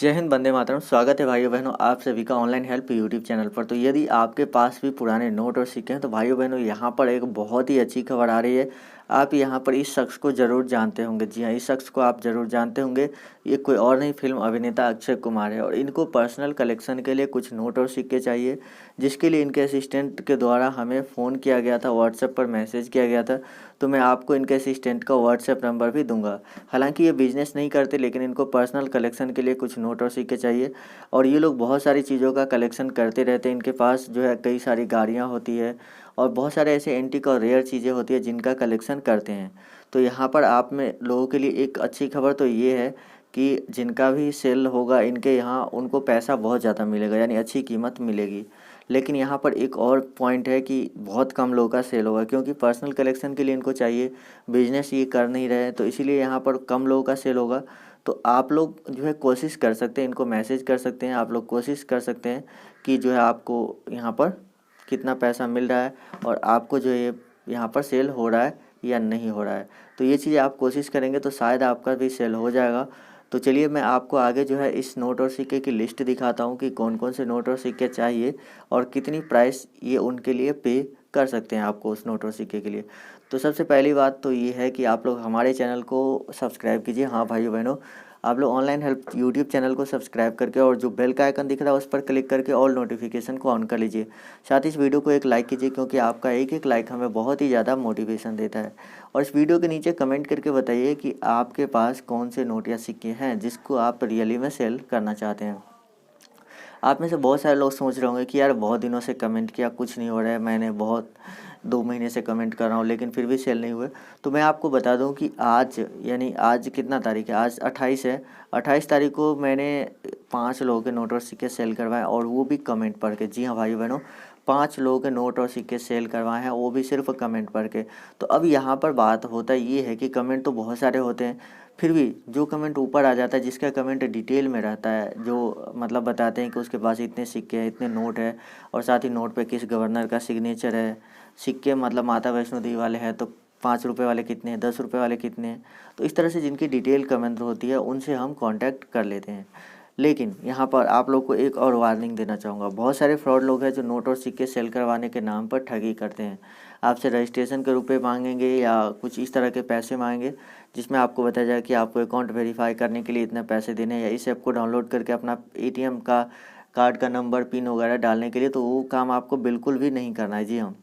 जय हिंद, वंदे मातरम। स्वागत है भाइयों बहनों आप सभी का ऑनलाइन हेल्प यूट्यूब चैनल पर। तो यदि आपके पास भी पुराने नोट और सिक्के हैं तो भाइयों बहनों यहाँ पर एक बहुत ही अच्छी खबर आ रही है। आप यहाँ पर इस शख्स को ज़रूर जानते होंगे। जी हाँ, इस शख्स को आप ज़रूर जानते होंगे। ये कोई और नहीं, फिल्म अभिनेता अक्षय कुमार है और इनको पर्सनल कलेक्शन के लिए कुछ नोट और सिक्के चाहिए, जिसके लिए इनके असिस्टेंट के द्वारा हमें फ़ोन किया गया था, व्हाट्सएप पर मैसेज किया गया था। तो मैं आपको इनके असिस्टेंट का व्हाट्सएप नंबर भी दूंगा। हालांकि ये बिजनेस नहीं करते, लेकिन इनको पर्सनल कलेक्शन के लिए कुछ नोट और सिक्के चाहिए और ये लोग बहुत सारी चीज़ों का कलेक्शन करते रहते हैं। इनके पास जो है कई सारी गाड़ियाँ होती है और बहुत सारे ऐसे एंटीक और रेयर चीज़ें होती है जिनका कलेक्शन करते हैं। तो यहाँ पर आप में लोगों के लिए एक अच्छी खबर तो ये है कि जिनका भी सेल होगा इनके यहाँ, उनको पैसा बहुत ज़्यादा मिलेगा, यानी अच्छी कीमत मिलेगी। लेकिन यहाँ पर एक और पॉइंट है कि बहुत कम लोगों का सेल होगा, क्योंकि पर्सनल कलेक्शन के लिए इनको चाहिए, बिजनेस ये कर नहीं रहे, तो इसीलिए यहाँ पर कम लोगों का सेल होगा। तो आप लोग जो है कोशिश कर सकते हैं, इनको मैसेज कर सकते हैं, आप लोग कोशिश कर सकते हैं कि जो है आपको यहाँ पर कितना पैसा मिल रहा है और आपको जो ये यहाँ पर सेल हो रहा है या नहीं हो रहा है। तो ये चीज़ आप कोशिश करेंगे तो शायद आपका भी सेल हो जाएगा। तो चलिए मैं आपको आगे जो है इस नोट और सिक्के की लिस्ट दिखाता हूँ कि कौन कौन से नोट और सिक्के चाहिए और कितनी प्राइस ये उनके लिए पे कर सकते हैं आपको उस नोट और सिक्के के लिए। तो सबसे पहली बात तो ये है कि आप लोग हमारे चैनल को सब्सक्राइब कीजिए। हाँ भाइयों बहनों, आप लोग ऑनलाइन हेल्प यूट्यूब चैनल को सब्सक्राइब करके और जो बेल का आइकन दिख रहा है उस पर क्लिक करके ऑल नोटिफिकेशन को ऑन कर लीजिए। साथ ही इस वीडियो को एक लाइक कीजिए, क्योंकि आपका एक एक लाइक हमें बहुत ही ज़्यादा मोटिवेशन देता है। और इस वीडियो के नीचे कमेंट करके बताइए कि आपके पास कौन से नोट या सिक्के हैं जिसको आप रियली में सेल करना चाहते हैं। आप में से बहुत सारे लोग सोच रहे होंगे कि यार बहुत दिनों से कमेंट किया, कुछ नहीं हो रहा है, मैंने बहुत 2 महीने से कमेंट कर रहा हूँ लेकिन फिर भी सेल नहीं हुए। तो मैं आपको बता दूं कि आज, यानी आज कितना तारीख है, आज 28 है। 28 तारीख को मैंने 5 लोगों के नोट और सिक्के सेल करवाए और वो भी कमेंट पढ़ के। जी हाँ भाई बहनों, 5 लोगों के नोट और सिक्के सेल करवाए हैं, वो भी सिर्फ कमेंट पढ़ के। तो अब यहाँ पर बात होता ये है कि कमेंट तो बहुत सारे होते हैं, फिर भी जो कमेंट ऊपर आ जाता है, जिसका कमेंट डिटेल में रहता है, जो मतलब बताते हैं कि उसके पास इतने सिक्के हैं, इतने नोट है और साथ ही नोट पे किस गवर्नर का सिग्नेचर है, सिक्के मतलब माता वैष्णो देवी वाले हैं तो 5 रुपये वाले कितने हैं, 10 रुपये वाले कितने हैं। तो इस तरह से जिनकी डिटेल कमेंट होती है उनसे हम कांटेक्ट कर लेते हैं। लेकिन यहाँ पर आप लोग को एक और वार्निंग देना चाहूँगा। बहुत सारे फ्रॉड लोग हैं जो नोट और सिक्के सेल करवाने के नाम पर ठगी करते हैं। आपसे रजिस्ट्रेशन के रुपए मांगेंगे या कुछ इस तरह के पैसे मांगेंगे, जिसमें आपको बताया जाए कि आपको अकाउंट वेरीफाई करने के लिए इतने पैसे देने हैं या इस ऐप को डाउनलोड करके अपना एटीएम का कार्ड का नंबर, पिन वगैरह डालने के लिए। तो वो काम आपको बिल्कुल भी नहीं करना है। जी हाँ,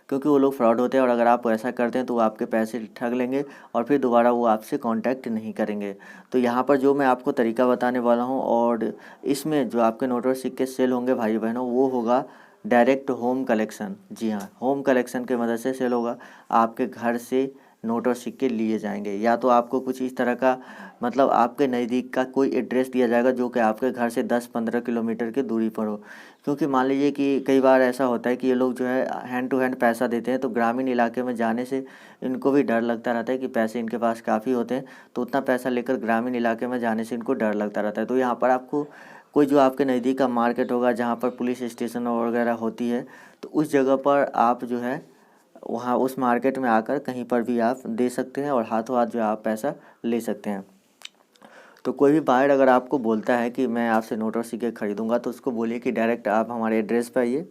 क्योंकि वो लोग फ्रॉड होते हैं और अगर आप ऐसा करते हैं तो वो आपके पैसे ठग लेंगे और फिर दोबारा वो आपसे कांटेक्ट नहीं करेंगे। तो यहाँ पर जो मैं आपको तरीका बताने वाला हूँ और इसमें जो आपके नोट और सिक्के सेल होंगे भाई बहनों, वो होगा डायरेक्ट होम कलेक्शन। जी हाँ, होम कलेक्शन के मदद से सेल होगा। आपके घर से नोट और सिक्के लिए जाएंगे, या तो आपको कुछ इस तरह का मतलब आपके नज़दीक का कोई एड्रेस दिया जाएगा जो कि आपके घर से 10-15 किलोमीटर की दूरी पर हो। क्योंकि मान लीजिए कि कई बार ऐसा होता है कि ये लोग जो है हैंड टू हैंड पैसा देते हैं, तो ग्रामीण इलाके में जाने से इनको भी डर लगता रहता है कि पैसे इनके पास काफ़ी होते हैं, तो उतना पैसा लेकर ग्रामीण इलाके में जाने से इनको डर लगता रहता है। तो यहाँ पर आपको कोई जो आपके नज़दीक का मार्केट होगा जहाँ पर पुलिस स्टेशन वगैरह होती है, तो उस जगह पर आप जो है वहाँ उस मार्केट में आकर कहीं पर भी आप दे सकते हैं और हाथों हाथ जो है आप पैसा ले सकते हैं। तो कोई भी बायर अगर आपको बोलता है कि मैं आपसे नोट और सिक्के खरीदूंगा, तो उसको बोलिए कि डायरेक्ट आप हमारे एड्रेस पर आइए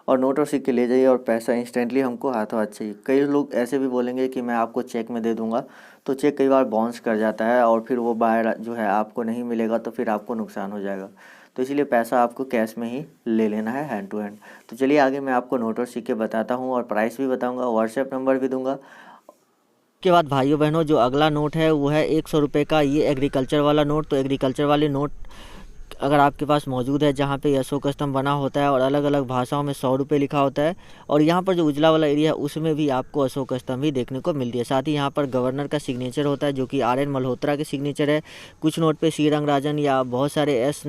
और नोट और सिक्के ले जाइए और पैसा इंस्टेंटली हमको हाथों हाथ चाहिए। कई लोग ऐसे भी बोलेंगे कि मैं आपको चेक में दे दूंगा, तो चेक कई बार बाउंस कर जाता है और फिर वो बायर जो है आपको नहीं मिलेगा, तो फिर आपको नुकसान हो जाएगा। तो इसीलिए पैसा आपको कैश में ही ले लेना है, हैंड टू हैंड। तो चलिए आगे मैं आपको नोट और सिक्के बताता हूँ और प्राइस भी बताऊँगा, व्हाट्सएप नंबर भी दूँगा। के बाद भाइयों बहनों, जो अगला नोट है वो है 100 रुपये का, ये एग्रीकल्चर वाला नोट। तो एग्रीकल्चर वाले नोट अगर आपके पास मौजूद है, जहाँ पे अशोक स्तंभ बना होता है और अलग अलग भाषाओं में 100 रुपये लिखा होता है, और यहाँ पर जो उजला वाला एरिया है उसमें भी आपको अशोक स्तंभ ही देखने को मिलती है। साथ ही यहाँ पर गवर्नर का सिग्नेचर होता है जो कि RN मल्होत्रा के सिग्नेचर है। कुछ नोट पे सी रंगराजन या बहुत सारे S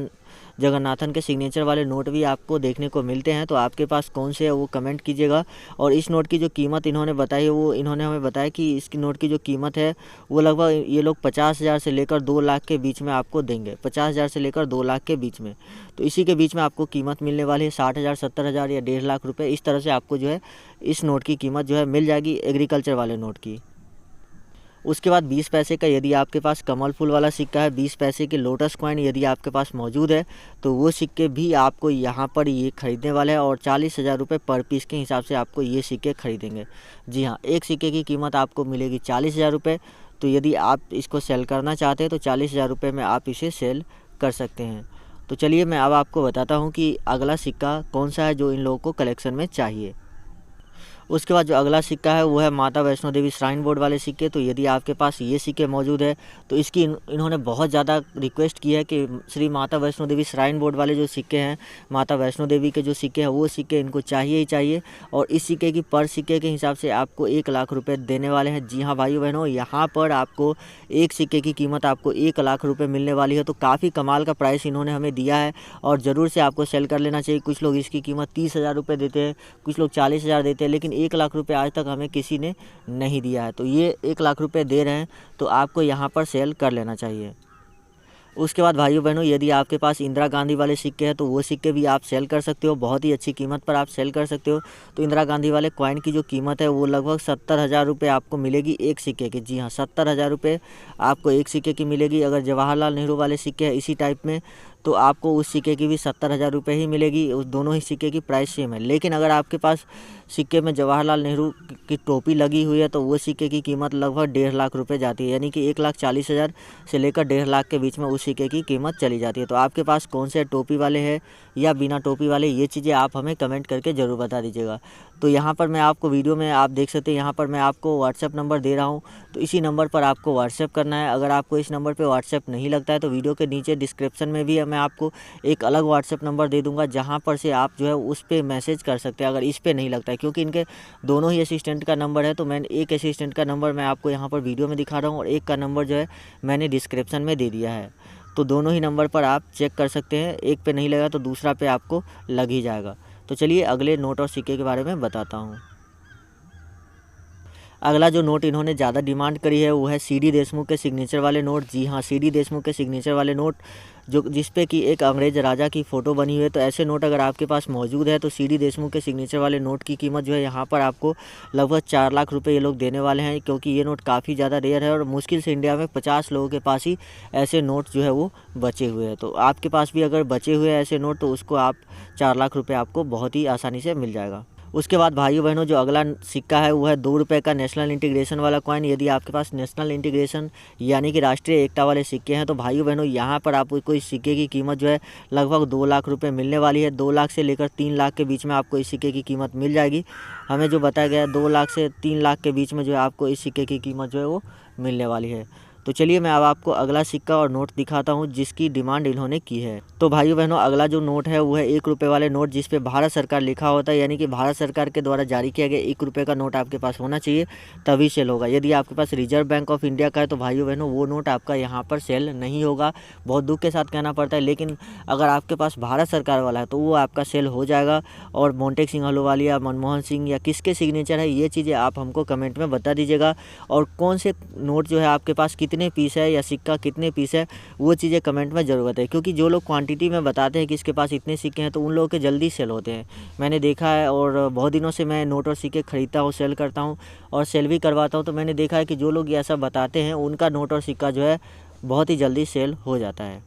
जगन्नाथन के सिग्नेचर वाले नोट भी आपको देखने को मिलते हैं। तो आपके पास कौन से है वो कमेंट कीजिएगा। और इस नोट की जो कीमत इन्होंने बताई है, वो इन्होंने हमें बताया कि इसकी नोट की जो कीमत है वो लगभग ये लोग 50,000 से लेकर 2 लाख के बीच में आपको देंगे। 50,000 से लेकर 2 लाख के बीच में, तो इसी के बीच में आपको कीमत मिलने वाली है। 60,000, 70,000 या 1.5 लाख रुपये, इस तरह से आपको जो है इस नोट की कीमत जो है मिल जाएगी एग्रीकल्चर वाले नोट की। उसके बाद 20 पैसे का यदि आपके पास कमल फूल वाला सिक्का है, 20 पैसे के लोटस कॉइन यदि आपके पास मौजूद है तो वो सिक्के भी आपको यहाँ पर ये ख़रीदने वाले हैं और 40,000 रुपये पर पीस के हिसाब से आपको ये सिक्के खरीदेंगे। जी हाँ, एक सिक्के की कीमत आपको मिलेगी 40,000 रुपये। तो यदि आप इसको सेल करना चाहते हैं तो 40,000 रुपये में आप इसे सेल कर सकते हैं। तो चलिए मैं अब आपको बताता हूँ कि अगला सिक्का कौन सा है जो इन लोगों को कलेक्शन में चाहिए। उसके बाद जो अगला सिक्का है वो है माता वैष्णो देवी श्राइन बोर्ड वाले सिक्के। तो यदि आपके पास ये सिक्के मौजूद है तो इसकी इन्होंने बहुत ज़्यादा रिक्वेस्ट की है कि श्री माता वैष्णो देवी श्राइन बोर्ड वाले जो सिक्के हैं, माता वैष्णो देवी के जो सिक्के हैं वो सिक्के इनको चाहिए ही चाहिए। और इस सिक्के की पर सिक्के के हिसाब से आपको 1 लाख रुपये देने वाले हैं। जी हाँ भाइयों बहनों, यहाँ पर आपको एक सिक्के की कीमत आपको 1 लाख रुपये मिलने वाली है। तो काफ़ी कमाल का प्राइस इन्होंने हमें दिया है और ज़रूर से आपको सेल कर लेना चाहिए। कुछ लोग इसकी कीमत 30,000 रुपये देते हैं, कुछ लोग 40,000 देते हैं, लेकिन 1 लाख रुपये आज तक हमें किसी ने नहीं दिया है। तो ये 1 लाख रुपये दे रहे हैं तो आपको यहाँ पर सेल कर लेना चाहिए। उसके बाद भाइयों बहनों, यदि आपके पास इंदिरा गांधी वाले सिक्के हैं तो वो सिक्के भी आप सेल कर सकते हो, बहुत ही अच्छी कीमत पर आप सेल कर सकते हो। तो इंदिरा गांधी वाले कॉइन की जो कीमत है वो लगभग 70,000 रुपये आपको मिलेगी एक सिक्के की। जी हाँ, 70,000 रुपये आपको एक सिक्के की मिलेगी। अगर जवाहरलाल नेहरू वाले सिक्के हैं इसी टाइप में तो आपको उस सिक्के की भी 70,000 रुपये ही मिलेगी। उस दोनों ही सिक्के की प्राइस सेम है। लेकिन अगर आपके पास सिक्के में जवाहरलाल नेहरू की टोपी लगी हुई है तो वो सिक्के की कीमत लगभग 1.5 लाख रुपये जाती है, यानी कि 1,40,000 से लेकर 1.5 लाख के बीच में उस सिक्के की कीमत चली जाती है। तो आपके पास कौन से टोपी वाले हैं या बिना टोपी वाले, ये चीज़ें आप हमें कमेंट करके ज़रूर बता दीजिएगा। तो यहाँ पर मैं आपको वीडियो में आप देख सकते हैं, यहाँ पर मैं आपको व्हाट्सएप नंबर दे रहा हूँ। तो इसी नंबर पर आपको व्हाट्सएप करना है। अगर आपको इस नंबर पे व्हाट्सएप नहीं लगता है तो वीडियो के नीचे डिस्क्रिप्शन में भी मैं आपको एक अलग व्हाट्सएप नंबर दे दूँगा, जहाँ पर से आप जो है उस पर मैसेज कर सकते हैं अगर इस पर नहीं लगता है। क्योंकि इनके दोनों ही असिस्टेंट का नंबर है, तो मैंने एक असिस्टेंट का नंबर मैं आपको यहाँ पर वीडियो में दिखा रहा हूँ और एक का नंबर जो है मैंने डिस्क्रिप्शन में दे दिया है। तो दोनों ही नंबर पर आप चेक कर सकते हैं, एक पे नहीं लगा तो दूसरा पे आपको लग ही जाएगा। तो चलिए अगले नोट और सिक्के के बारे में बताता हूँ। अगला जो नोट इन्होंने ज़्यादा डिमांड करी है वो है सीडी देशमुख के सिग्नेचर वाले नोट। जी हाँ, सीडी देशमुख के सिग्नेचर वाले नोट जो जिस पे कि एक अंग्रेज़ राजा की फ़ोटो बनी हुई है। तो ऐसे नोट अगर आपके पास मौजूद है तो सीडी देशमुख के सिग्नेचर वाले नोट की कीमत जो है यहाँ पर आपको लगभग 4 लाख रुपए ये लोग देने वाले हैं। क्योंकि ये नोट काफ़ी ज़्यादा रेयर है और मुश्किल से इंडिया में 50 लोगों के पास ही ऐसे नोट जो है वो बचे हुए हैं। तो आपके पास भी अगर बचे हुए हैं ऐसे नोट तो उसको आप 4 लाख रुपये आपको बहुत ही आसानी से मिल जाएगा। उसके बाद भाइयों बहनों, जो अगला सिक्का है वो है 2 रुपये का नेशनल इंटीग्रेशन वाला कॉइन। यदि आपके पास नेशनल इंटीग्रेशन यानी कि राष्ट्रीय एकता वाले सिक्के हैं तो भाइयों बहनों यहाँ पर आपको इस सिक्के की कीमत जो है लगभग 2 लाख रुपये मिलने वाली है। 2 लाख से लेकर 3 लाख के बीच में आपको इस सिक्के की कीमत मिल जाएगी। हमें जो बताया गया है 2 लाख से 3 लाख के बीच में जो है आपको इस सिक्के की कीमत जो है वो मिलने वाली है। तो चलिए मैं अब आपको अगला सिक्का और नोट दिखाता हूँ जिसकी डिमांड इन्होंने की है। तो भाइयों बहनों, अगला जो नोट है वो है 1 रुपये वाले नोट जिस पे भारत सरकार लिखा होता है, यानी कि भारत सरकार के द्वारा जारी किया गया 1 रुपये का नोट आपके पास होना चाहिए तभी सेल होगा। यदि आपके पास रिजर्व बैंक ऑफ इंडिया का है तो भाइयों बहनों वो नोट आपका यहाँ पर सेल नहीं होगा। बहुत दुख के साथ कहना पड़ता है, लेकिन अगर आपके पास भारत सरकार वाला है तो वो आपका सेल हो जाएगा। और मोंटेक सिंह अहलूवालिया, मनमोहन सिंह या किसके सिग्नेचर है ये चीज़ें आप हमको कमेंट में बता दीजिएगा। और कौन से नोट जो है आपके पास कितने पीस है या सिक्का कितने पीस है वो चीज़ें कमेंट में ज़रूर बताएं। क्योंकि जो लोग क्वांटिटी में बताते हैं कि इसके पास इतने सिक्के हैं तो उन लोगों के जल्दी सेल होते हैं, मैंने देखा है। और बहुत दिनों से मैं नोट और सिक्के खरीदता हूँ, सेल करता हूँ और सेल भी करवाता हूँ। तो मैंने देखा है कि जो लोग ऐसा बताते हैं उनका नोट और सिक्का जो है बहुत ही जल्दी सेल हो जाता है।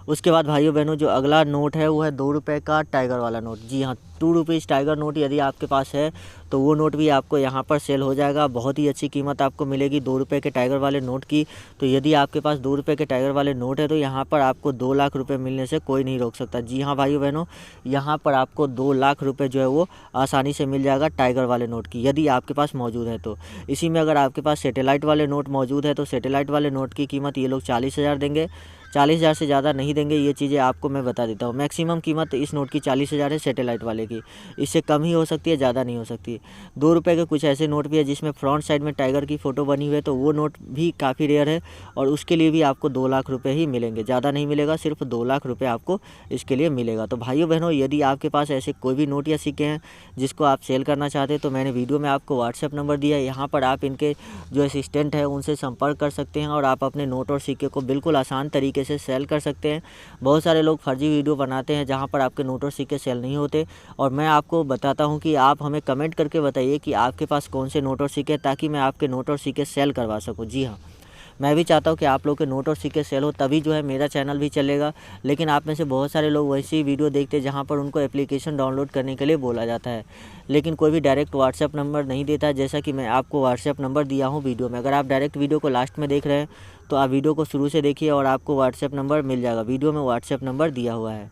उसके बाद भाइयों बहनों, जो अगला नोट है वो है 2 रुपये का टाइगर वाला नोट। जी हाँ, 2 रुपीज़ टाइगर नोट यदि आपके पास है तो वो नोट भी आपको यहाँ पर सेल हो जाएगा। बहुत ही अच्छी कीमत आपको मिलेगी 2 रुपये के टाइगर वाले नोट की। तो यदि आपके पास 2 रुपये के टाइगर वाले नोट है तो यहाँ पर आपको 2 लाख रुपये मिलने से कोई नहीं रोक सकता। जी हाँ भाइयों बहनों, यहाँ पर आपको 2 लाख रुपये जो है वो आसानी से मिल जाएगा टाइगर वाले नोट की, यदि आपके पास मौजूद है तो। इसी में अगर आपके पास सैटेलाइट वाले नोट मौजूद है तो सैटेलाइट वाले नोट की कीमत ये लोग 40,000 देंगे। 40,000 से ज़्यादा नहीं देंगे, ये चीज़ें आपको मैं बता देता हूँ। मैक्सिमम कीमत इस नोट की 40,000 है सैटेलाइट वाले की, इससे कम ही हो सकती है, ज़्यादा नहीं हो सकती। 2 रुपये के कुछ ऐसे नोट भी है जिसमें फ्रंट साइड में टाइगर की फ़ोटो बनी हुई है, तो वो नोट भी काफ़ी रेयर है और उसके लिए भी आपको 2 लाख रुपये ही मिलेंगे, ज़्यादा नहीं मिलेगा, सिर्फ 2 लाख रुपये आपको इसके लिए मिलेगा। तो भाइयों बहनों, यदि आपके पास ऐसे कोई भी नोट या सिक्के हैं जिसको आप सेल करना चाहते हैं तो मैंने वीडियो में आपको व्हाट्सएप नंबर दिया है, यहाँ पर आप इनके जो असिस्टेंट है उनसे संपर्क कर सकते हैं और आप अपने नोट और सिक्के को बिल्कुल आसान तरीके तरीके से सेल कर सकते हैं। बहुत सारे लोग फर्जी वीडियो बनाते हैं जहाँ पर आपके नोट और सिक्के सेल नहीं होते, और मैं आपको बताता हूँ कि आप हमें कमेंट करके बताइए कि आपके पास कौन से नोट और सिक्के, ताकि मैं आपके नोट और सिक्के सेल करवा सकूँ। जी हाँ, मैं भी चाहता हूँ कि आप लोग के नोट और सिक्के सेल हो, तभी जो है मेरा चैनल भी चलेगा। लेकिन आप में से बहुत सारे लोग वैसी वीडियो देखते हैं जहाँ पर उनको एप्लीकेशन डाउनलोड करने के लिए बोला जाता है, लेकिन कोई भी डायरेक्ट व्हाट्सएप नंबर नहीं देता है, जैसा कि मैं आपको व्हाट्सएप नंबर दिया हूँ वीडियो में। अगर आप डायरेक्ट वीडियो को लास्ट में देख रहे हैं तो आप वीडियो को शुरू से देखिए और आपको व्हाट्सएप नंबर मिल जाएगा। वीडियो में व्हाट्सएप नंबर दिया हुआ है।